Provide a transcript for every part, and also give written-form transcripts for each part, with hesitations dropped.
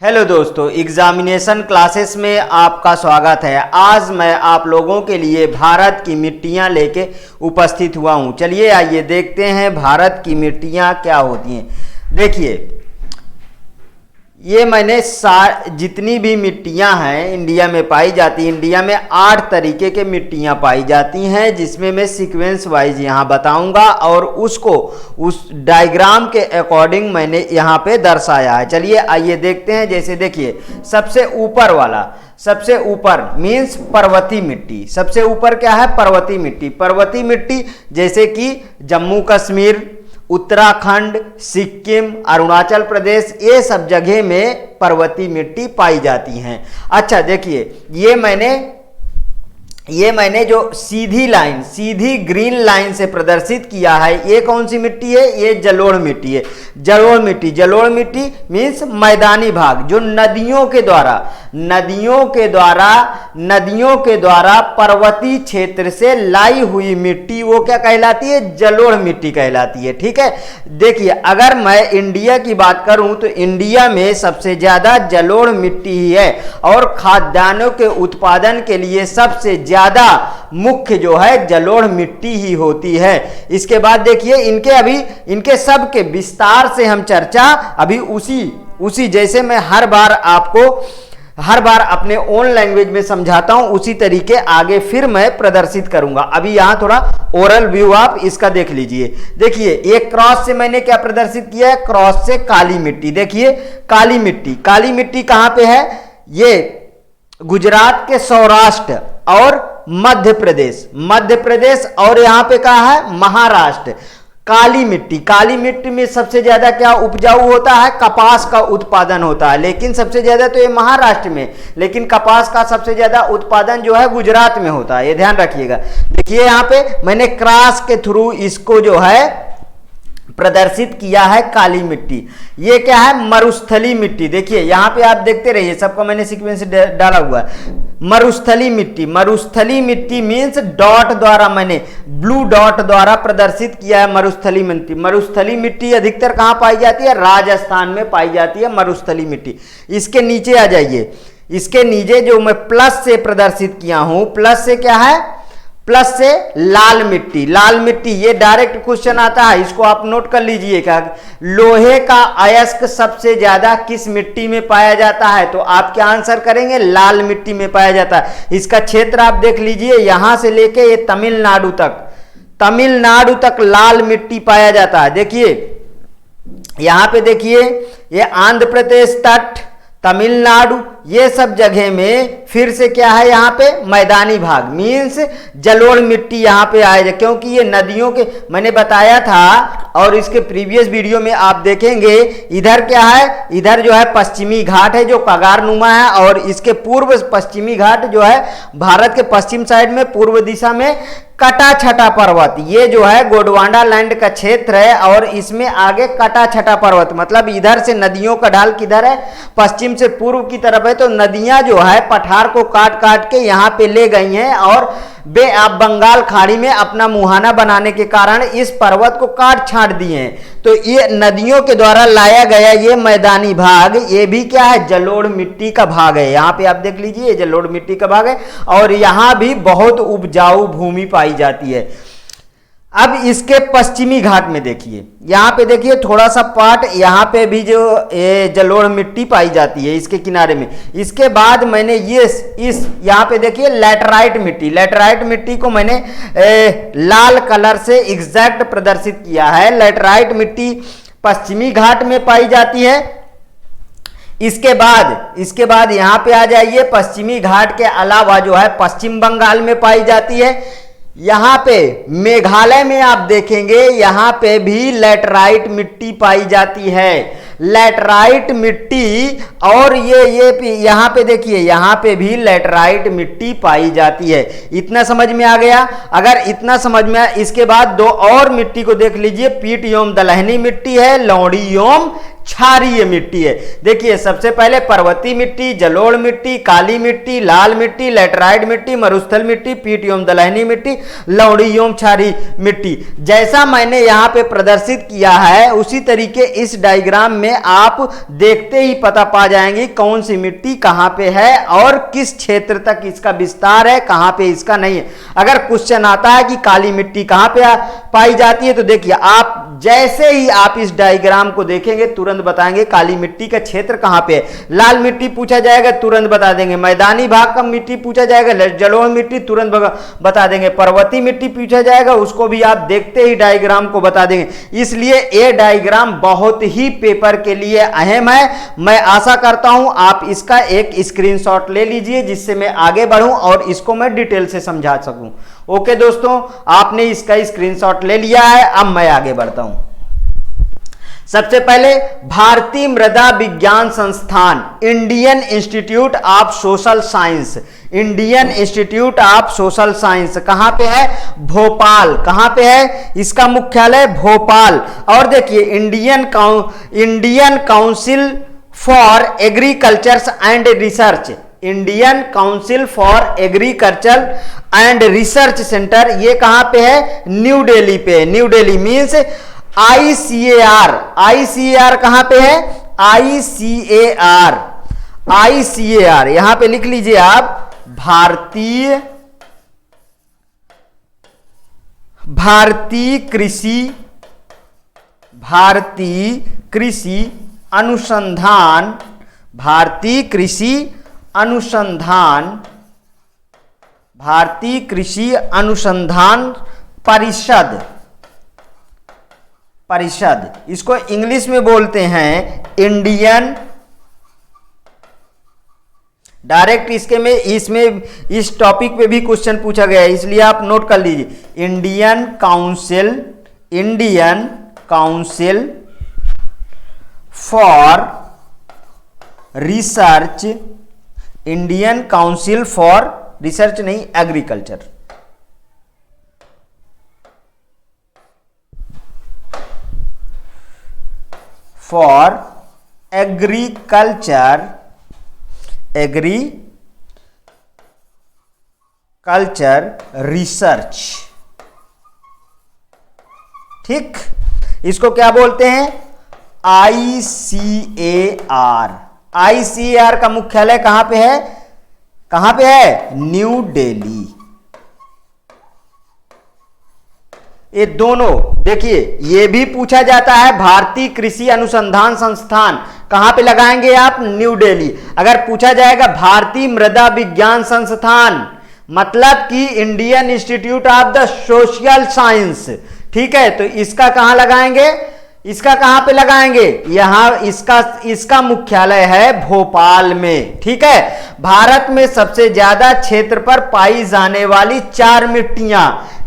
Hello दोस्तों, examination classes में आपका स्वागत है। आज मैं आप लोगों के लिए भारत की मिट्टियां लेके उपस्थित हुआ हूं। चलिए आइए देखते हैं भारत की मिट्टियां क्या होती हैं। देखिए, ये मैंने जितनी भी मिट्टियां हैं इंडिया में पाई जाती हैं, इंडिया में 8 तरीके के मिट्टियां पाई जाती हैं, जिसमें मैं सीक्वेंस वाइज यहाँ बताऊंगा और उसको उस डायग्राम के अकॉर्डिंग मैंने यहाँ पे दर्शाया है। चलिए आइए देखते हैं। जैसे देखिए, सबसे ऊपर वाला, सबसे ऊपर मीन्स पर्वतीय मिट्टी। सबसे ऊपर क्या है? पर्वतीय मिट्टी। पर्वतीय मिट्टी जैसे कि जम्मू कश्मीर, उत्तराखंड, सिक्किम, अरुणाचल प्रदेश, ये सब जगह में पर्वतीय मिट्टी पाई जाती हैं। अच्छा देखिए, ये मैंने जो सीधी लाइन, सीधी ग्रीन लाइन से प्रदर्शित किया है, ये कौन सी मिट्टी है? ये जलोढ़ मिट्टी है। जलोढ़ मिट्टी, जलोढ़ मिट्टी मीन्स मैदानी भाग, जो नदियों के द्वारा पर्वतीय क्षेत्र से लाई हुई मिट्टी, वो क्या कहलाती है? जलोढ़ मिट्टी कहलाती है। ठीक है। देखिए, अगर मैं इंडिया की बात करूं तो इंडिया में सबसे ज्यादा जलोढ़ मिट्टी ही है और खाद्यान्नों के उत्पादन के लिए सबसे ज्यादा मुख्य जो है जलोढ़ मिट्टी ही होती है। इसके बाद देखिए, इनके सब के विस्तार से हम चर्चा अभी उसी जैसे मैं हर बार अपने ओन लैंग्वेज में समझाता हूं, उसी तरीके आगे फिर मैं प्रदर्शित करूंगा। अभी यहां थोड़ा ओरल व्यू आप इसका देख लीजिए। देखिए, एक क्रॉस से मैंने क्या प्रदर्शित किया है? क्रॉस से काली मिट्टी। देखिए, काली मिट्टी कहां पे है? ये गुजरात के सौराष्ट्र और मध्य प्रदेश और यहां पे कहा है? महाराष्ट्र। काली मिट्टी में सबसे ज्यादा क्या उपजाऊ होता है? कपास का उत्पादन होता है, लेकिन सबसे ज्यादा तो ये महाराष्ट्र में, लेकिन कपास का सबसे ज्यादा उत्पादन जो है गुजरात में होता है। ये ध्यान रखिएगा। देखिए, यहां पे मैंने क्रॉस के थ्रू इसको जो है प्रदर्शित किया है काली मिट्टी। ये क्या है? मरुस्थली मिट्टी। देखिए, यहां पे आप देखते रहिए, सबको मैंने सीक्वेंस डाला हुआ है। मरुस्थली मिट्टी मीन्स डॉट द्वारा, मैंने ब्लू डॉट द्वारा प्रदर्शित किया है मरुस्थली मिट्टी अधिकतर कहां पाई जाती है? राजस्थान में पाई जाती है मरुस्थली मिट्टी। इसके नीचे आ जाइए। इसके नीचे जो मैं प्लस से प्रदर्शित किया हूं, प्लस से क्या है? प्लस से लाल मिट्टी। ये डायरेक्ट क्वेश्चन आता है, इसको आप नोट कर लीजिएगा। लोहे का अयस्क सबसे ज्यादा किस मिट्टी में पाया जाता है? तो आप क्या आंसर करेंगे? लाल मिट्टी में पाया जाता है। इसका क्षेत्र आप देख लीजिए, यहां से लेके ये तमिलनाडु तक लाल मिट्टी पाया जाता है। देखिए, यहां पे देखिए, ये आंध्र प्रदेश तट, तमिलनाडु, ये सब जगह में फिर से क्या है? यहाँ पे मैदानी भाग मीन्स जलोढ़ मिट्टी यहाँ पे आएगा, क्योंकि ये नदियों के, मैंने बताया था और इसके प्रीवियस वीडियो में आप देखेंगे, इधर क्या है? इधर जो है पश्चिमी घाट है जो कगारनुमा है, और इसके पूर्व पश्चिमी घाट जो है भारत के पश्चिम साइड में पूर्व दिशा में कटा छटा पर्वत, ये जो है गोंडवाना लैंड का क्षेत्र है, और इसमें आगे कटा छटा पर्वत, मतलब इधर से नदियों का ढाल किधर है? पश्चिम से पूर्व की तरफ है। तो नदियां जो है पठार को काट के यहाँ पे ले गई हैं, और बंगाल खाड़ी में अपना मुहाना बनाने के कारण इस पर्वत को काट छांट दिए हैं। तो ये नदियों के द्वारा लाया गया ये मैदानी भाग, ये भी क्या है? जलोढ़ मिट्टी का भाग है। यहाँ पे आप देख लीजिए, जलोढ़ मिट्टी का भाग है, और यहाँ भी बहुत उपजाऊ भूमि पाई जाती है। अब इसके पश्चिमी घाट में देखिए, यहाँ पे देखिए थोड़ा सा पार्ट, यहाँ पे भी जो जलोढ़ मिट्टी पाई जाती है इसके किनारे में। इसके बाद मैंने यहाँ पे देखिए लैटराइट मिट्टी को मैंने लाल कलर से एग्जैक्ट प्रदर्शित किया है। लैटराइट मिट्टी पश्चिमी घाट में पाई जाती है। इसके बाद यहाँ पे आ जाइए, पश्चिमी घाट के अलावा जो है पश्चिम बंगाल में पाई जाती है। यहाँ पे मेघालय में आप देखेंगे, यहाँ पे भी लैटराइट मिट्टी पाई जाती है। लैटराइट मिट्टी, और ये यहाँ पे देखिए, यहाँ पे भी लैटराइट मिट्टी पाई जाती है। इतना समझ में आ गया? अगर इतना समझ में आया, इसके बाद दो और मिट्टी को देख लीजिए। पीट एवं दलहनी मिट्टी है, लौड़ी एवं क्षारीय मिट्टी है। देखिए, सबसे पहले पर्वतीय मिट्टी, जलोढ़ मिट्टी, काली मिट्टी, लाल मिट्टी, लैटराइट मिट्टी, मरुस्थल मिट्टी, पीट एवं दलहनी मिट्टी, लौड़ी एवं क्षारीय मिट्टी। जैसा मैंने यहाँ पे प्रदर्शित किया है, उसी तरीके इस डायग्राम में में आप देखते ही पता पा जाएंगे कौन सी मिट्टी कहां पे है और किस क्षेत्र तक इसका विस्तार है, कहां पे इसका नहीं है। अगर क्वेश्चन आता है कि काली मिट्टी कहां पे पाई जाती है, तो देखिए आप जैसे ही आप इस डायग्राम को देखेंगे तुरंत बताएंगे काली मिट्टी का क्षेत्र कहां पे है। लाल मिट्टी पूछा जाएगा तुरंत बता देंगे, मैदानी भाग का मिट्टी पूछा जाएगा, जलोढ़ मिट्टी तुरंत बता देंगे, पर्वतीय मिट्टी पूछा जाएगा उसको भी आप देखते ही डायग्राम को बता देंगे। इसलिए ये डायग्राम बहुत ही पेपर के लिए अहम है। मैं आशा करता हूं आप इसका एक स्क्रीनशॉट ले लीजिए जिससे मैं आगे बढ़ूं और इसको मैं डिटेल से समझा सकूं। ओके दोस्तों, आपने इसका स्क्रीनशॉट ले लिया है, अब मैं आगे बढ़ता हूं। सबसे पहले भारतीय मृदा विज्ञान संस्थान, Indian institute of social science, Indian institute of social science कहां पे है? भोपाल। कहां पे है? इसका मुख्यालय भोपाल। और देखिए Indian council for agriculture and research, Indian council for agriculture and research centre, ये कहां पे है? न्यू दिल्ली पे। New Delhi means ICAR, ICAR कहां पे है? ICAR, ICAR यहां पे लिख लीजिए आप, भारतीय कृषि अनुसंधान, भारतीय कृषि अनुसंधान परिषद, इसको इंग्लिश में बोलते हैं इंडियन, डायरेक्ट इसमें इस टॉपिक पे भी क्वेश्चन पूछा गया है इसलिए आप नोट कर लीजिए, Indian council for research, Indian council for research नहीं, एग्रीकल्चर, फॉर एग्रीकल्चर रिसर्च। ठीक, इसको क्या बोलते हैं? ICAR। ICAR का मुख्यालय कहां पे है? कहां पे है? न्यू दिल्ली। ये दोनों देखिए, ये भी पूछा जाता है भारतीय कृषि अनुसंधान संस्थान कहां पे लगाएंगे आप? न्यू दिल्ली। अगर पूछा जाएगा भारतीय मृदा विज्ञान संस्थान, मतलब कि Indian institute of the social science, ठीक है, तो इसका कहां लगाएंगे? इसका कहां पे लगाएंगे? यहां इसका मुख्यालय है भोपाल में। ठीक है, भारत में सबसे ज्यादा क्षेत्र पर पाई जाने वाली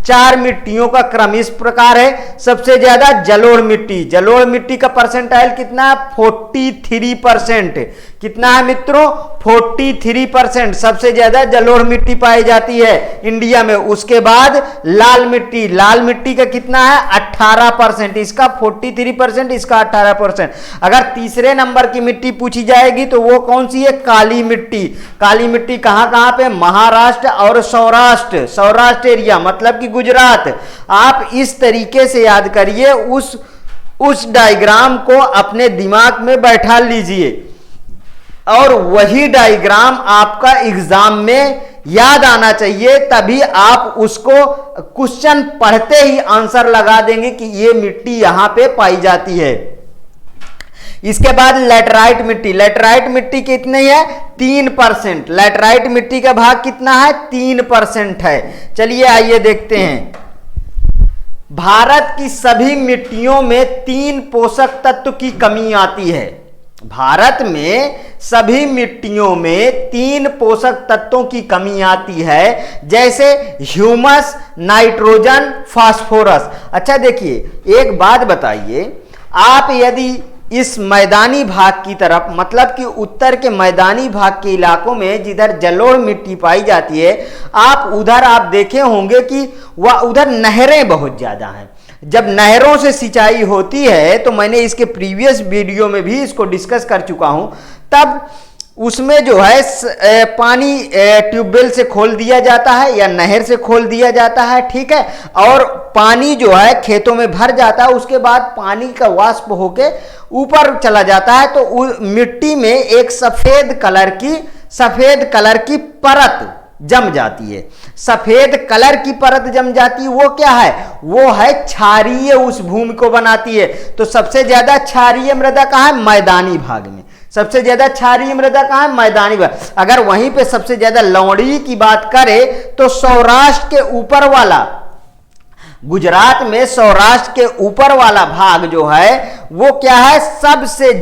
चार मिट्टियों का क्रम इस प्रकार है। सबसे ज्यादा जलोढ़ मिट्टी का परसेंटाइल कितना है? 43%। कितना है मित्रों? 43%। सबसे ज्यादा जलोढ़ मिट्टी पाई जाती है इंडिया में। उसके बाद लाल मिट्टी का कितना है? 18%। इसका 43%, इसका 18%। अगर तीसरे नंबर की मिट्टी पूछी जाएगी तो वो कौन सी है? काली मिट्टी कहां पे? महाराष्ट्र और सौराष्ट्र एरिया, मतलब कि गुजरात। आप इस तरीके से याद करिए, उस डायग्राम को अपने दिमाग में बैठा लीजिए और वही डायग्राम आपका एग्जाम में याद आना चाहिए, तभी आप उसको क्वेश्चन पढ़ते ही आंसर लगा देंगे कि ये मिट्टी यहां पे पाई जाती है। इसके बाद लैटराइट मिट्टी कितनी है? 3%। लैटराइट मिट्टी का भाग कितना है? 3% है। चलिए आइए देखते हैं। भारत की सभी मिट्टियों में 3 पोषक तत्व की कमी आती है। भारत में सभी मिट्टियों में 3 पोषक तत्वों की कमी आती है, जैसे ह्यूमस, नाइट्रोजन, फास्फोरस। अच्छा देखिए, एक बात बताइए, आप यदि इस मैदानी भाग की तरफ, मतलब कि उत्तर के मैदानी भाग के इलाकों में जिधर जलोढ़ मिट्टी पाई जाती है, आप देखे होंगे कि वह उधर नहरें बहुत ज्यादा हैं। जब नहरों से सिंचाई होती है, तो मैंने इसके प्रीवियस वीडियो में भी इसको डिस्कस कर चुका हूं, तब उसमें जो है पानी ट्यूबवेल से खोल दिया जाता है या नहर से खोल दिया जाता है, ठीक है, और पानी जो है खेतों में भर जाता है। उसके बाद पानी का वाष्प होके ऊपर चला जाता है, तो मिट्टी में एक सफेद कलर की परत जम जाती है। सफेद कलर की परत जम जाती है, वो क्या है? वो है क्षारीय, उस भूमि को बनाती है। तो सबसे ज्यादा क्षारीय मृदा कहाँ है? मैदानी भाग में। सबसे ज्यादा क्षारीय मृदा कहाँ है? मैदानी भाग। अगर वहीं पे सबसे ज्यादा लवणीय की बात करें तो सौराष्ट्र के ऊपर वाला, गुजरात में सौराष्ट्र के ऊपर वाला भाग जो है वो क्या है? सबसे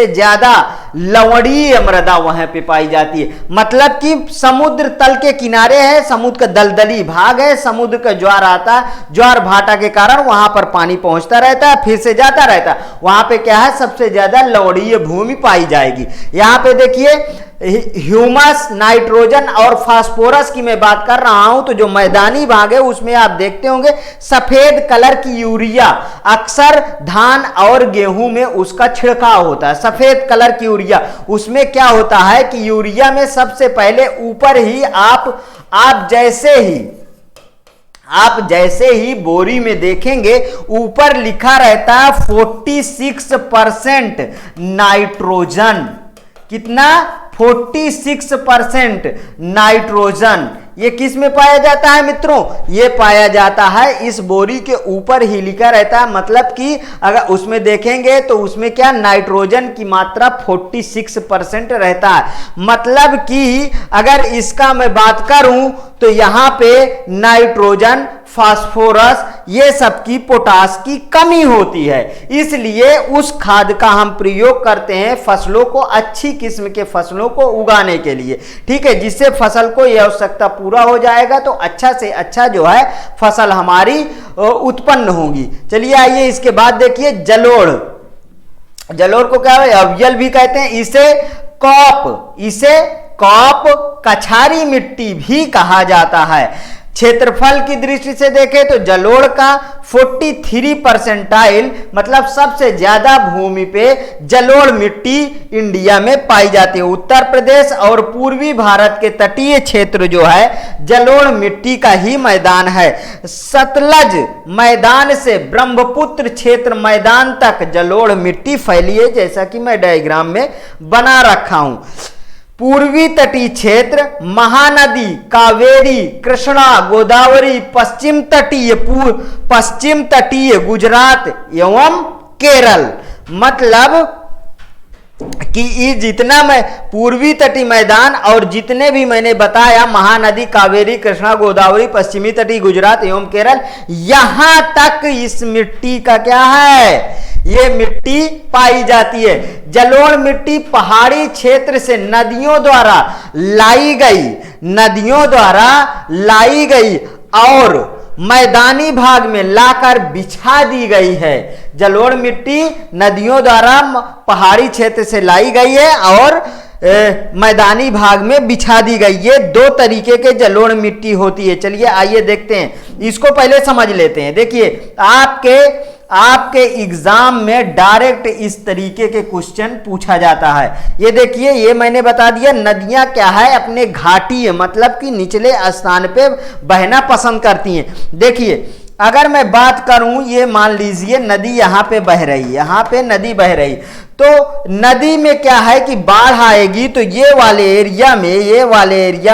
ज्यादा लवणीय मृदा वहां पे पाई जाती है। मतलब कि समुद्र तल के किनारे है, समुद्र का दलदली भाग है, समुद्र का ज्वार आता है, ज्वार भाटा के कारण वहां पर पानी पहुंचता रहता है, फिर से जाता रहता है। वहां पे क्या है? सबसे ज्यादा लवणीय भूमि पाई जाएगी। यहां पे देखिए ह्यूमस, नाइट्रोजन और फास्फोरस की मैं बात कर रहा हूं, तो जो मैदानी भाग है उसमें आप देखते होंगे सफेद कलर की यूरिया, अक्सर धान और गेहूं में उसका छिड़काव होता है। सफेद कलर की यूरिया, उसमें क्या होता है कि यूरिया में सबसे पहले ऊपर ही आप जैसे ही बोरी में देखेंगे ऊपर लिखा रहता है 46% नाइट्रोजन। कितना? 46% नाइट्रोजन। ये किस में पाया जाता है मित्रों? ये पाया जाता है इस बोरी के ऊपर ही लिखा रहता है। मतलब कि अगर उसमें देखेंगे तो उसमें क्या? नाइट्रोजन की मात्रा 46% रहता है। मतलब कि अगर इसका मैं बात करूं तो यहां पे नाइट्रोजन, फास्फोरस, ये सब की, पोटास की कमी होती है। इसलिए उस खाद का हम प्रयोग करते हैं फसलों को, अच्छी किस्म के फसलों को उगाने के लिए, ठीक है, जिससे फसल को यह आवश्यकता पूरा हो जाएगा तो अच्छा से अच्छा जो है फसल हमारी उत्पन्न होगी। चलिए आइए इसके बाद देखिए जलोढ़। जलोढ़ को क्या है? अवियल भी कहते हैं। इसे कॉप कछारी मिट्टी भी कहा जाता है। क्षेत्रफल की दृष्टि से देखें तो जलोढ़ का 43 परसेंटाइल, मतलब सबसे ज्यादा भूमि पे जलोढ़ मिट्टी इंडिया में पाई जाती है। उत्तर प्रदेश और पूर्वी भारत के तटीय क्षेत्र जो है जलोढ़ मिट्टी का ही मैदान है। सतलज मैदान से ब्रह्मपुत्र क्षेत्र मैदान तक जलोढ़ मिट्टी फैली है, जैसा कि मैं डायग्राम में बना रखा हूं। पूर्वी तटीय क्षेत्र महानदी, कावेरी, कृष्णा, गोदावरी, पश्चिम तटीय गुजरात एवं केरल। मतलब कि ये जितना मैं पूर्वी तटीय मैदान और जितने भी मैंने बताया महानदी, कावेरी, कृष्णा, गोदावरी, पश्चिमी तटीय गुजरात एवं केरल, यहां तक इस मिट्टी का क्या है? ये मिट्टी पाई जाती है। जलोढ़ मिट्टी पहाड़ी क्षेत्र से नदियों द्वारा लाई गई और मैदानी भाग में लाकर बिछा दी गई है। जलोढ़ मिट्टी नदियों द्वारा पहाड़ी क्षेत्र से लाई गई है और मैदानी भाग में बिछा दी गई। ये दो तरीके के जलोढ़ मिट्टी होती है। चलिए आइए देखते हैं, इसको पहले समझ लेते हैं। देखिए आपके एग्जाम में डायरेक्ट इस तरीके के क्वेश्चन पूछा जाता है। ये देखिए, ये मैंने बता दिया नदियां क्या है? अपने घाटी है, मतलब कि निचले स्थान पे बहना पसंद करती हैं। देखिए अगर मैं बात करूं, ये मान लीजिए नदी यहां पे बह रही, यहां पे नदी बह रही, तो नदी में क्या है कि बाढ़ आएगी तो ये वाले एरिया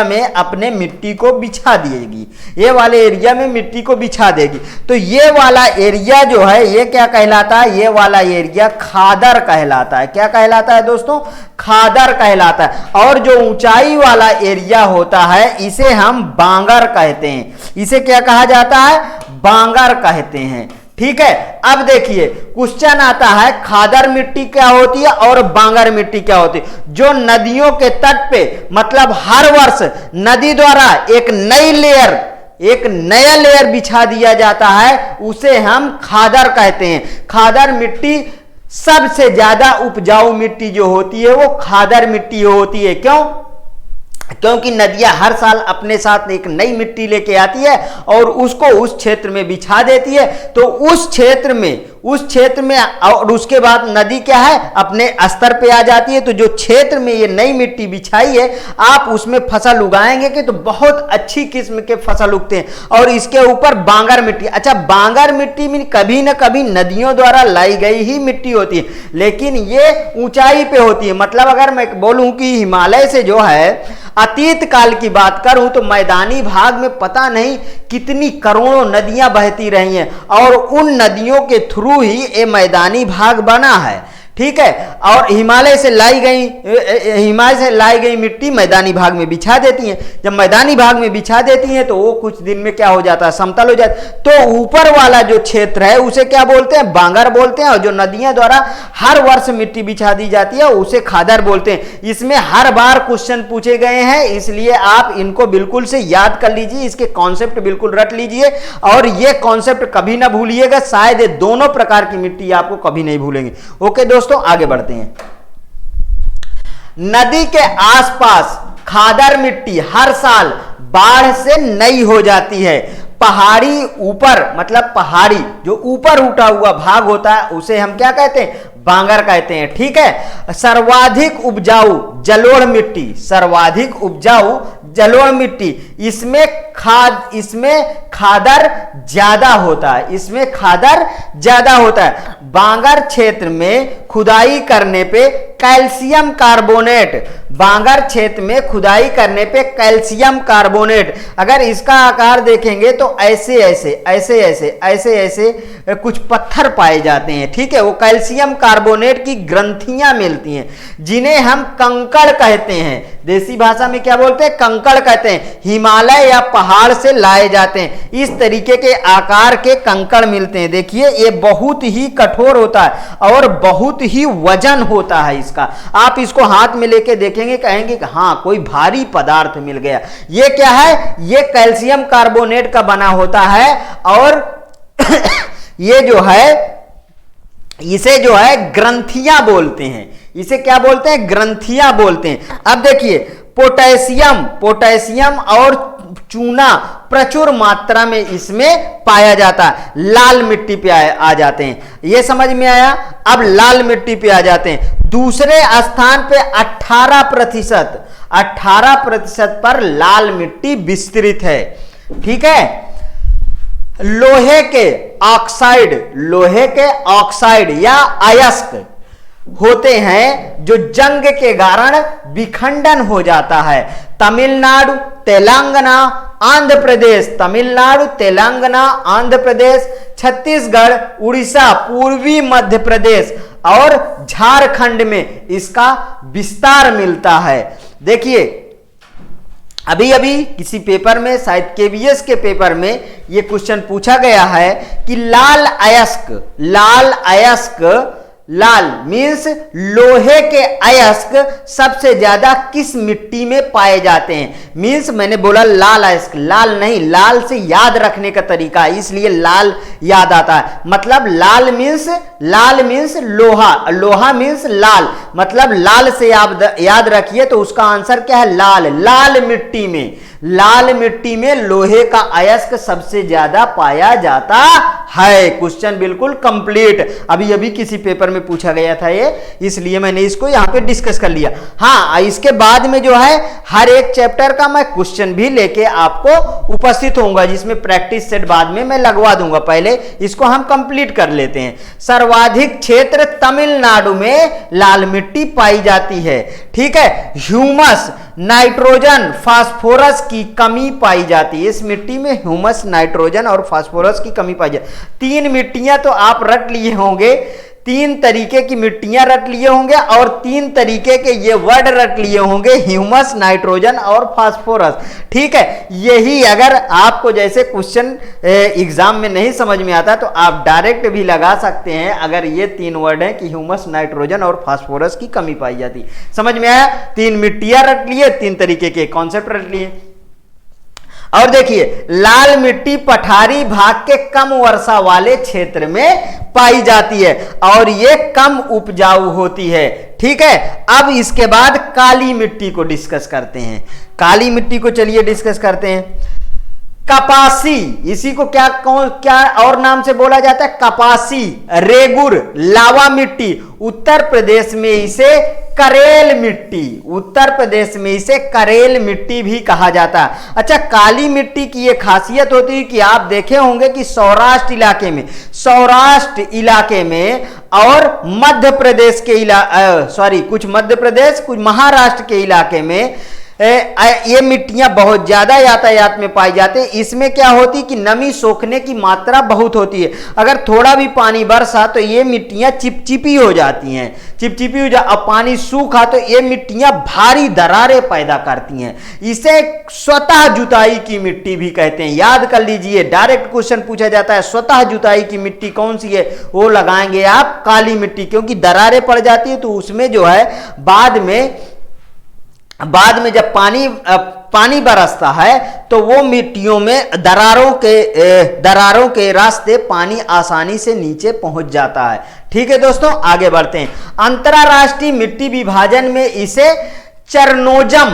में अपने मिट्टी को बिछा देगी, ये वाले एरिया में मिट्टी को बिछा देगी। तो ये वाला एरिया जो है ये क्या कहलाता है? ये वाला एरिया खादर कहलाता है। क्या कहलाता है दोस्तों? खादर कहलाता है। और जो ऊंचाई वाला एरिया होता है इसे हम बांगर कहते हैं। इसे क्या कहा जाता है? बांगर कहते हैं। ठीक है, अब देखिए क्वेश्चन आता है खादर मिट्टी क्या होती है और बांगर मिट्टी क्या होती है। जो नदियों के तट पे, मतलब हर वर्ष नदी द्वारा एक नया लेयर बिछा दिया जाता है, उसे हम खादर कहते हैं। खादर मिट्टी सबसे ज्यादा उपजाऊ मिट्टी जो होती है वो खादर मिट्टी होती है। क्यों? क्योंकि नदियां हर साल अपने साथ एक नई मिट्टी लेके आती है और उसको उस क्षेत्र में बिछा देती है। तो उस क्षेत्र में और उसके बाद नदी क्या है, अपने स्तर पे आ जाती है। तो जो क्षेत्र में ये नई मिट्टी बिछाई है, आप उसमें फसल उगाएंगे कि तो बहुत अच्छी किस्म के फसल उगते हैं। और इसके ऊपर बांगर मिट्टी, अच्छा बांगर मिट्टी में कभी ना कभी नदियों द्वारा लाई गई ही मिट्टी होती है, लेकिन ये ऊंचाई पे होती है। मतलब अगर मैं बोलूं कि हिमालय से जो है अतीत काल की बात करूं तो मैदानी भाग में पता नहीं कितनी करोड़ों नदियां बहती रही हैं और उन नदियों के थ्रू ही ये मैदानी भाग बना है, ठीक है। और हिमालय से लाई गई मिट्टी मैदानी भाग में बिछा देती हैं। जब मैदानी भाग में बिछा देती हैं तो वो कुछ दिन में क्या हो जाता है, समतल हो जाता है। तो ऊपर वाला जो क्षेत्र है उसे क्या बोलते हैं, बांगर बोलते हैं। और जो नदियां द्वारा हर वर्ष मिट्टी बिछा दी जाती है उसे खादर बोलते हैं। इसमें हर बार क्वेश्चन पूछे गए हैं, इसलिए आप इनको बिल्कुल से याद कर लीजिए, इसके कॉन्सेप्ट बिल्कुल रट लीजिए और ये कॉन्सेप्ट कभी ना भूलिएगा। शायद ये दोनों प्रकार की मिट्टी आपको कभी नहीं भूलेंगे। ओके दोस्तों, आगे बढ़ते हैं। नदी के आसपास खादर मिट्टी हर साल बाढ़ से नई हो जाती है। पहाड़ी ऊपर, मतलब पहाड़ी जो ऊपर उठा हुआ भाग होता है उसे हम क्या कहते हैं, बांगर कहते हैं, ठीक है। सर्वाधिक उपजाऊ जलोढ़ मिट्टी, सर्वाधिक उपजाऊ जलोढ़ मिट्टी, इसमें खादर ज्यादा होता है, इसमें खादर ज्यादा होता है। बांगर क्षेत्र में खुदाई करने पे कैल्शियम कार्बोनेट, बांगर क्षेत्र में खुदाई करने पे कैल्शियम कार्बोनेट, अगर इसका आकार देखेंगे तो ऐसे ऐसे ऐसे ऐसे ऐसे ऐसे कुछ पत्थर पाए जाते हैं, ठीक है। वो कैल्शियम कार्बोनेट की ग्रंथियां मिलती हैं जिन्हें हम कंकड़ कहते हैं। देसी भाषा में क्या बोलते हैं, कंकड़ कहते हैं। हिमालय या पहाड़ से लाए जाते हैं, इस तरीके के आकार के कंकड़ मिलते हैं। देखिए ये बहुत ही कठोर होता है और बहुत ही वजन होता है इसका। आप इसको हाथ में लेके देखेंगे, कहेंगे कि हाँ कोई भारी पदार्थ मिल गया। ये क्या है, ये कैल्शियम कार्बोनेट का बना होता है और ये जो है इसे जो है ग्रंथियां बोलते हैं। इसे क्या बोलते हैं, ग्रंथियां बोलते हैं। अब देखिए पोटेशियम और चूना प्रचुर मात्रा में इसमें पाया जाता है। लाल मिट्टी पे आ जाते हैं, ये समझ में आया। अब लाल मिट्टी पे आ जाते हैं। दूसरे स्थान पे 18% पर लाल मिट्टी विस्तृत है, ठीक है। लोहे के ऑक्साइड या अयस्क होते हैं जो जंग के कारण विखंडन हो जाता है। तमिलनाडु, तेलंगाना, आंध्र प्रदेश, छत्तीसगढ़, उड़ीसा, पूर्वी मध्य प्रदेश और झारखंड में इसका विस्तार मिलता है। देखिए अभी किसी पेपर में, शायद केवीएस के पेपर में यह क्वेश्चन पूछा गया है कि लाल मीन्स लोहे के अयस्क सबसे ज्यादा किस मिट्टी में पाए जाते हैं। मीन्स मैंने बोला लाल अयस्क, लाल नहीं, लाल से याद रखने का तरीका है, इसलिए लाल याद आता है। मतलब लाल मीन्स लोहा मीन्स लाल, मतलब लाल से याद रखिए तो उसका आंसर क्या है, लाल। लाल मिट्टी में लोहे का अयस्क सबसे ज्यादा पाया जाता है। क्वेश्चन बिल्कुल कंप्लीट, अभी किसी पेपर में पूछा गया था ये, इसलिए मैंने इसको यहां पे डिस्कस कर लिया। हाँ, इसके बाद में जो है हर एक चैप्टर का मैं क्वेश्चन भी लेके आपको उपस्थित होऊंगा, जिसमें प्रैक्टिस सेट बाद में मैं लगवा दूंगा। पहले इसको हम कंप्लीट कर लेते हैं। सर्वाधिक क्षेत्र तमिलनाडु में लाल मिट्टी पाई जाती है, ठीक है। ह्यूमस, नाइट्रोजन, फास्फोरस की कमी पाई जाती है। इस मिट्टी में ह्यूमस, नाइट्रोजन और फास्फोरस की कमी पाई जाती है। 3 मिट्टियां तो आप रट लिए होंगे, 3 तरीके की मिट्टियां रट लिए होंगे और 3 तरीके के ये वर्ड रट लिए होंगे, ह्यूमस, नाइट्रोजन और फास्फोरस, ठीक है। यही अगर आपको जैसे क्वेश्चन एग्जाम में नहीं समझ में आता तो आप डायरेक्ट भी लगा सकते हैं, अगर ये 3 वर्ड हैं कि ह्यूमस, नाइट्रोजन और फास्फोरस की कमी पाई जाती है। समझ में आया? 3 मिट्टियां रट लिए, 3 तरीके के कॉन्सेप्ट रट लिए। और देखिए लाल मिट्टी पठारी भाग के कम वर्षा वाले क्षेत्र में पाई जाती है और ये कम उपजाऊ होती है। ठीक है, अब इसके बाद काली मिट्टी को डिस्कस करते हैं। काली मिट्टी को चलिए डिस्कस करते हैं। कपासी, इसी को क्या और नाम से बोला जाता है? कपासी, रेगुर, लावा मिट्टी। उत्तर प्रदेश में इसे करेल मिट्टी, उत्तर प्रदेश में इसे करेल मिट्टी भी कहा जाता है। अच्छा, काली मिट्टी की यह खासियत होती है कि आप देखे होंगे कि सौराष्ट्र इलाके में और मध्य प्रदेश के कुछ मध्य प्रदेश, कुछ महाराष्ट्र के इलाके में ये मिट्टियां बहुत ज्यादा यातायात में पाई जाते हैं। इसमें क्या होती है कि नमी सोखने की मात्रा बहुत होती है। अगर थोड़ा भी पानी बरसा तो ये मिट्टियां चिपचिपी हो जाती हैं, अब पानी सूखा तो ये मिट्टियां भारी दरारें पैदा करती हैं। इसे स्वतः जुताई की मिट्टी भी कहते हैं। याद कर लीजिए, डायरेक्ट क्वेश्चन पूछा जाता है स्वतः जुताई की मिट्टी कौन सी है, वो लगाएंगे आप काली मिट्टी, क्योंकि दरारें पड़ जाती है तो उसमें जो है बाद में जब पानी बरसता है तो वो मिट्टियों में दरारों के रास्ते पानी आसानी से नीचे पहुंच जाता है। ठीक है दोस्तों, आगे बढ़ते हैं। अंतरराष्ट्रीय मिट्टी विभाजन में इसे चरनोजम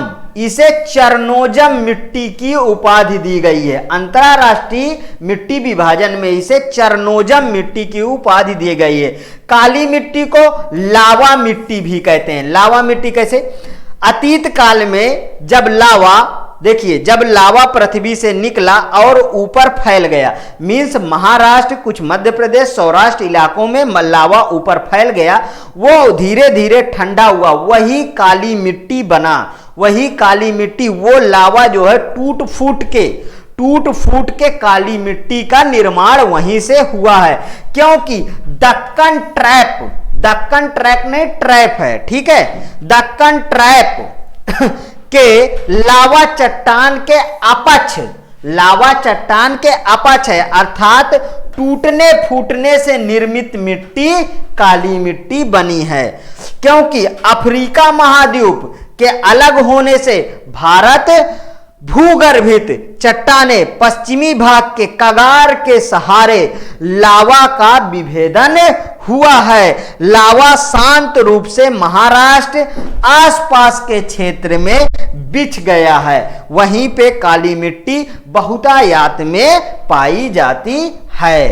मिट्टी की उपाधि दी गई है। अंतरराष्ट्रीय मिट्टी विभाजन में इसे चरनोजम मिट्टी की उपाधि दी गई है। काली मिट्टी को लावा मिट्टी भी कहते हैं। लावा मिट्टी कैसे? अतीत काल में जब लावा पृथ्वी से निकला और ऊपर फैल गया, मीन्स महाराष्ट्र, कुछ मध्य प्रदेश, सौराष्ट्र इलाकों में लावा ऊपर फैल गया, वो धीरे धीरे ठंडा हुआ, वही काली मिट्टी बना। वही काली मिट्टी, वो लावा जो है टूट फूट के काली मिट्टी का निर्माण वहीं से हुआ है। क्योंकि दक्कन ट्रैप नहीं, ट्रैप है। ठीक है, दक्कन ट्रैप के लावा चट्टान के अपक्ष है, अर्थात टूटने फूटने से निर्मित मिट्टी काली मिट्टी बनी है। क्योंकि अफ्रीका महाद्वीप के अलग होने से भारत भूगर्भित चट्टाने पश्चिमी भाग के कगार के सहारे लावा का विभेदन हुआ है। लावा शांत रूप से महाराष्ट्र आसपास के क्षेत्र में बिछ गया है। वहीं पे काली मिट्टी बहुतायत में पाई जाती है।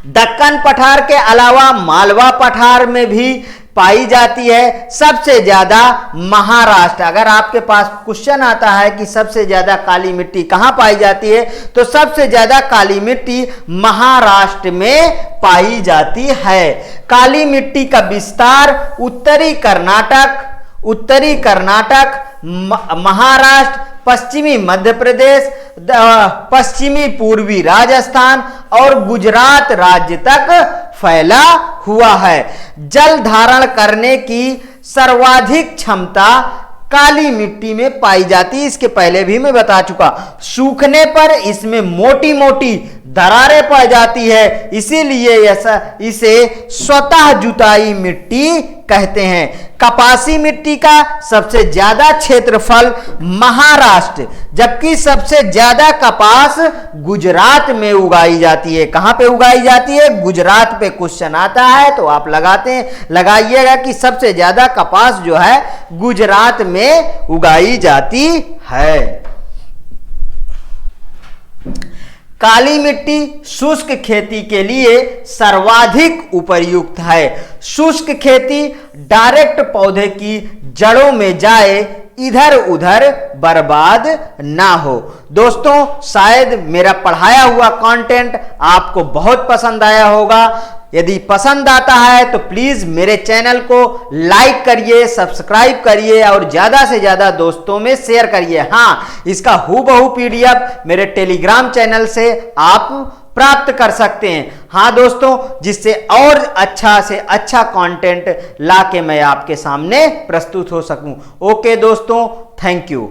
दक्कन पठार के अलावा मालवा पठार में भी पाई जाती है। सबसे ज्यादा महाराष्ट्र, अगर आपके पास क्वेश्चन आता है कि सबसे ज्यादा काली मिट्टी कहां पाई जाती है, तो सबसे ज्यादा काली मिट्टी महाराष्ट्र में पाई जाती है। काली मिट्टी का विस्तार उत्तरी कर्नाटक, महाराष्ट्र, पश्चिमी मध्य प्रदेश, पश्चिमी पूर्वी राजस्थान और गुजरात राज्य तक फैला हुआ है। जल धारण करने की सर्वाधिक क्षमता काली मिट्टी में पाई जाती है। इसके पहले भी मैं बता चुका, सूखने पर इसमें मोटी मोटी दरारें पड़ जाती है, इसीलिए इसे स्वतः जुताई मिट्टी कहते हैं। कपासी मिट्टी का सबसे ज्यादा क्षेत्रफल महाराष्ट्र, जबकि सबसे ज्यादा कपास गुजरात में उगाई जाती है। कहां पे उगाई जाती है? गुजरात पे क्वेश्चन आता है तो आप लगाइएगा कि सबसे ज्यादा कपास जो है गुजरात में उगाई जाती है। काली मिट्टी शुष्क खेती के लिए सर्वाधिक उपयुक्त है। शुष्क खेती डायरेक्ट पौधे की जड़ों में जाए, इधर उधर बर्बाद ना हो। दोस्तों, शायद मेरा पढ़ाया हुआ कंटेंट आपको बहुत पसंद आया होगा। यदि पसंद आता है तो प्लीज मेरे चैनल को लाइक करिए, सब्सक्राइब करिए और ज्यादा से ज्यादा दोस्तों में शेयर करिए। हाँ, इसका हूबहू पीडीएफ मेरे टेलीग्राम चैनल से आप प्राप्त कर सकते हैं। हाँ दोस्तों, जिससे और अच्छा से अच्छा कंटेंट लाके मैं आपके सामने प्रस्तुत हो सकूं। ओके दोस्तों, थैंक यू।